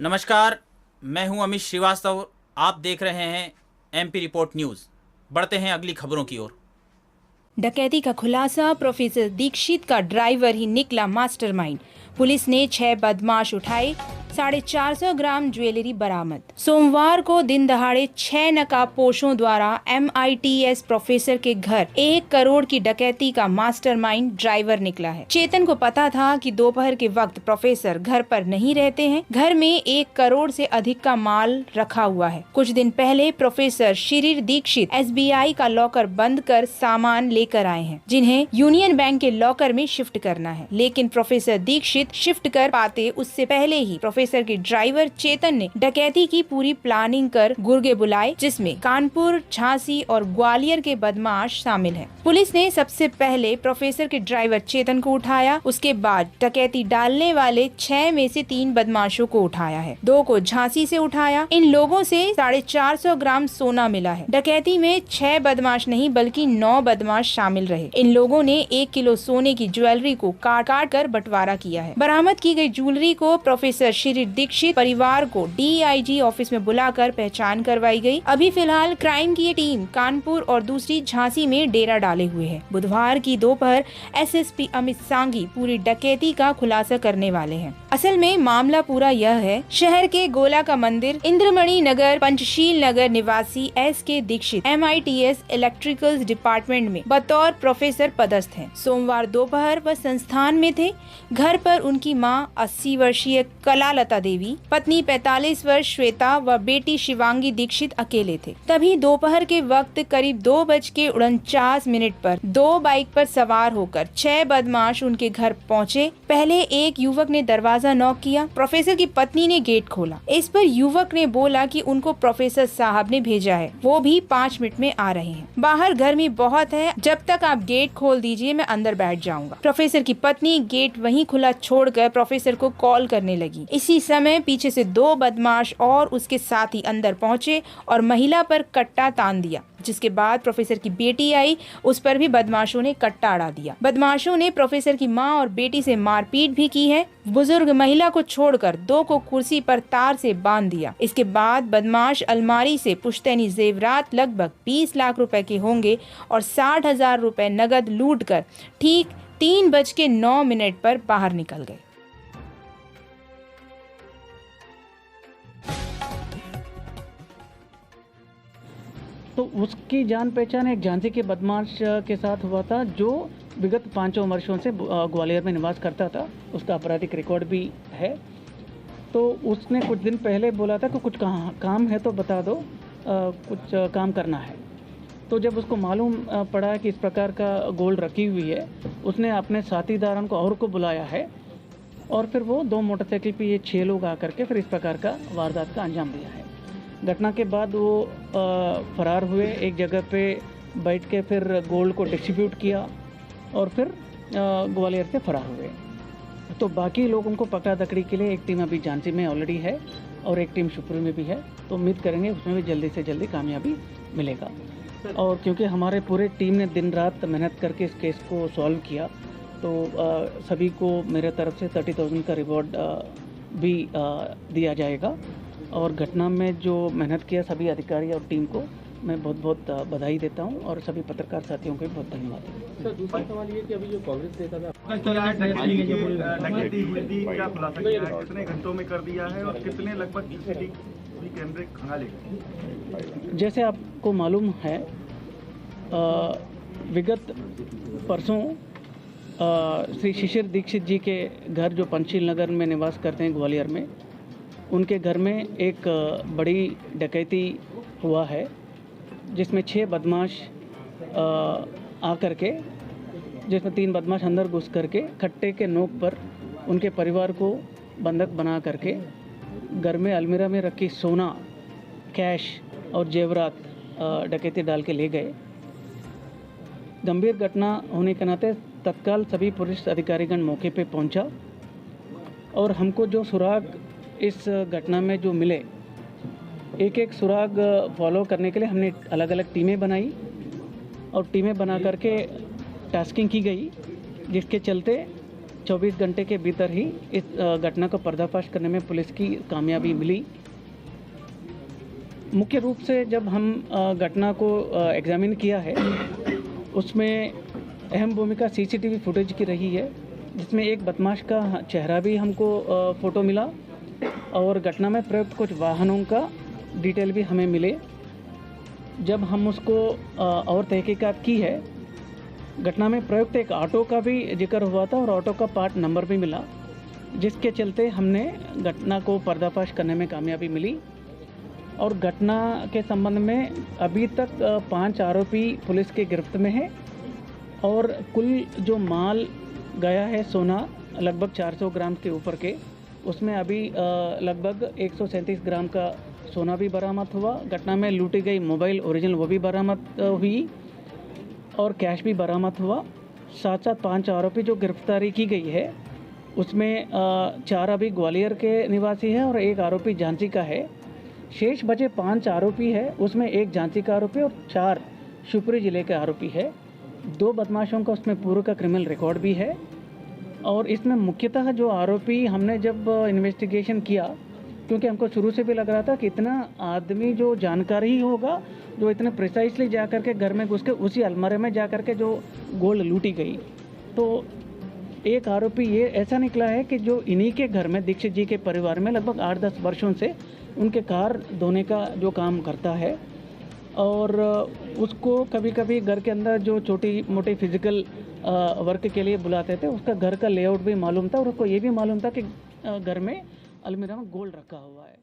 नमस्कार, मैं हूं अमित श्रीवास्तव। आप देख रहे हैं एमपी रिपोर्ट न्यूज़। बढ़ते हैं अगली खबरों की ओर। डकैती का खुलासा, प्रोफेसर दीक्षित का ड्राइवर ही निकला मास्टरमाइंड। पुलिस ने 6 बदमाश उठाए, 450 ग्राम ज्वेलरी बरामद। सोमवार को दिन दहाड़े 6 नकाबपोशों द्वारा MITS प्रोफेसर के घर 1 करोड़ की डकैती का मास्टरमाइंड ड्राइवर निकला है। चेतन को पता था कि दोपहर के वक्त प्रोफेसर घर पर नहीं रहते हैं। घर में 1 करोड़ से अधिक का माल रखा हुआ है। कुछ दिन पहले प्रोफेसर शिशिर दीक्षित SBI का लॉकर बंद कर सामान लेकर आए हैं, जिन्हें यूनियन बैंक के लॉकर में शिफ्ट करना है। लेकिन प्रोफेसर दीक्षित शिफ्ट कर पाते उससे पहले ही प्रोफेसर के ड्राइवर चेतन ने डकैती की पूरी प्लानिंग कर गुर्गे बुलाए, जिसमें कानपुर, झांसी और ग्वालियर के बदमाश शामिल हैं। पुलिस ने सबसे पहले प्रोफेसर के ड्राइवर चेतन को उठाया। उसके बाद डकैती डालने वाले 6 में से 3 बदमाशों को उठाया है। 2 को झांसी से उठाया। इन लोगों से 450 ग्राम सोना मिला है। डकैती में 6 बदमाश नहीं बल्कि 9 बदमाश शामिल रहे। इन लोगों ने 1 किलो सोने की ज्वेलरी को काट कर बंटवारा किया है। बरामद की गई ज्वेलरी को प्रोफेसर शिशिर दीक्षित परिवार को DIG ऑफिस में बुलाकर पहचान करवाई गई। अभी फिलहाल क्राइम की ये टीम कानपुर और दूसरी झांसी में डेरा डाले हुए है। बुधवार की दोपहर SSP अमित सांघी पूरी डकैती का खुलासा करने वाले हैं। असल में मामला पूरा यह है, शहर के गोला का मंदिर इंद्रमणि नगर पंचशील नगर निवासी SK Dixit MITS electricals department में बतौर प्रोफेसर पदस्थ हैं। सोमवार दोपहर वह संस्थान में थे। घर पर उनकी मां 80 वर्षीय कलालता देवी, पत्नी 45 वर्ष श्वेता व बेटी शिवांगी दीक्षित अकेले थे। तभी दोपहर के वक्त करीब 2:49 पर 2 बाइक पर सवार होकर 6 बदमाश उनके घर पहुंचे। पहले एक युवक ने दरवाजा नॉक किया। प्रोफेसर की पत्नी ने गेट खोला। इस पर युवक ने बोला कि उनको प्रोफेसर साहब ने भेजा है, वो भी 5 मिनट में आ रहे हैं। बाहर गर्मी बहुत है, जब तक आप गेट खोल दीजिए मैं अंदर बैठ जाऊंगा। प्रोफेसर की पत्नी गेट वहीं खुला छोड़कर प्रोफेसर को कॉल करने लगी। इसी समय पीछे से 2 बदमाश और उसके साथी अंदर पहुंचे और महिला पर कट्टा तान दिया, जिसके बाद प्रोफेसर की बेटी आई, उस पर भी बदमाशों ने कट्टा अड़ा दिया। बदमाशों ने प्रोफेसर की मां और बेटी से मारपीट भी की है। बुजुर्ग महिला को छोड़कर 2 को कुर्सी पर तार से बांध दिया। इसके बाद बदमाश अलमारी से पुश्तैनी जेवरात लगभग 20 लाख रुपए के होंगे और 60,000 रुपए नगद लूट कर ठीक 3:09 पर बाहर निकल गए। तो उसकी जान पहचान एक झांसी के बदमाश के साथ हुआ था, जो विगत 5 वर्षों से ग्वालियर में निवास करता था। उसका आपराधिक रिकॉर्ड भी है। तो उसने कुछ दिन पहले बोला था कि कुछ काम है तो बता दो, कुछ काम करना है। तो जब उसको मालूम पड़ा कि इस प्रकार का गोल्ड रखी हुई है, उसने अपने साथीदारों को और को बुलाया है और फिर वो 2 मोटरसाइकिल पे ये 6 लोग आकर के फिर इस प्रकार का वारदात का अंजाम दिया है। घटना के बाद वो फरार हुए। एक जगह पे बैठ के फिर गोल्ड को डिस्ट्रीब्यूट किया और फिर ग्वालियर से फरार हुए। तो बाकी लोगों को पकड़ा दकड़ी के लिए एक टीम अभी झांसी में ऑलरेडी है और एक टीम शिवपुरी में भी है। तो उम्मीद करेंगे उसमें भी जल्दी से जल्दी कामयाबी मिलेगा। और क्योंकि हमारे पूरे टीम ने दिन रात मेहनत करके इस केस को सॉल्व किया, तो सभी को मेरे तरफ से 30,000 का रिवॉर्ड भी दिया जाएगा। और घटना में जो मेहनत किया सभी अधिकारी और टीम को मैं बहुत बहुत बधाई देता हूं और सभी पत्रकार साथियों को भी बहुत धन्यवाद देता हूं। दूसरा सवाल ये कि अभी जो कांग्रेस नेता था क्या खुलासा किया है, कितने घंटों में कर दिया है और कितने लगभग CCTV कैमरे खंगाले? जैसे आपको मालूम है, विगत परसों श्री शिशिर दीक्षित जी के घर जो पंचशील नगर में निवास करते हैं ग्वालियर में, उनके घर में एक बड़ी डकैती हुआ है, जिसमें 6 बदमाश आकर के, जिसमें 3 बदमाश अंदर घुस करके खट्टे के नोक पर उनके परिवार को बंधक बना करके घर में अलमीरा में रखी सोना, कैश और जेवरात डकैती डाल के ले गए। गंभीर घटना होने के नाते तत्काल सभी पुलिस अधिकारीगण मौके पे पहुंचा और हमको जो सुराग इस घटना में जो मिले, एक एक सुराग फॉलो करने के लिए हमने अलग अलग टीमें बनाई और टीमें बना करके टास्किंग की गई, जिसके चलते 24 घंटे के भीतर ही इस घटना को पर्दाफाश करने में पुलिस की कामयाबी मिली। मुख्य रूप से जब हम घटना को एग्जामिन किया है, उसमें अहम भूमिका सीसीटीवी फुटेज की रही है, जिसमें एक बदमाश का चेहरा भी हमको फ़ोटो मिला और घटना में प्रयुक्त कुछ वाहनों का डिटेल भी हमें मिले। जब हम उसको और तहकीकात की है, घटना में प्रयुक्त एक ऑटो का भी जिक्र हुआ था और ऑटो का पार्ट नंबर भी मिला, जिसके चलते हमने घटना को पर्दाफाश करने में कामयाबी मिली। और घटना के संबंध में अभी तक 5 आरोपी पुलिस के गिरफ्त में है और कुल जो माल गया है सोना लगभग 400 ग्राम के ऊपर के, उसमें अभी लगभग 137 ग्राम का सोना भी बरामद हुआ। घटना में लूटी गई मोबाइल ओरिजिनल वो भी बरामद हुई और कैश भी बरामद हुआ। साथ साथ 5 आरोपी जो गिरफ्तारी की गई है, उसमें 4 अभी ग्वालियर के निवासी है और 1 आरोपी झांसी का है। शेष बचे 5 आरोपी है, उसमें 1 झांसी का आरोपी और 4 शिवपुरी जिले के आरोपी है। 2 बदमाशों का उसमें पूर्व का क्रिमिनल रिकॉर्ड भी है। और इसमें मुख्यतः जो आरोपी हमने जब इन्वेस्टिगेशन किया, क्योंकि हमको शुरू से भी लग रहा था कि इतना आदमी जो जानकारी ही होगा, जो इतने प्रिसाइसली जा कर के घर में घुस के उसी अलमारे में जा कर के जो गोल्ड लूटी गई, तो एक आरोपी ये ऐसा निकला है कि जो इन्हीं के घर में दीक्षित जी के परिवार में लगभग 8-10 वर्षों से उनके कार धोने का जो काम करता है और उसको कभी कभी घर के अंदर जो छोटी मोटी फिजिकल वर्क के लिए बुलाते थे, उसका घर का लेआउट भी मालूम था और उसको ये भी मालूम था कि घर में अलमीरा में गोल्ड रखा हुआ है।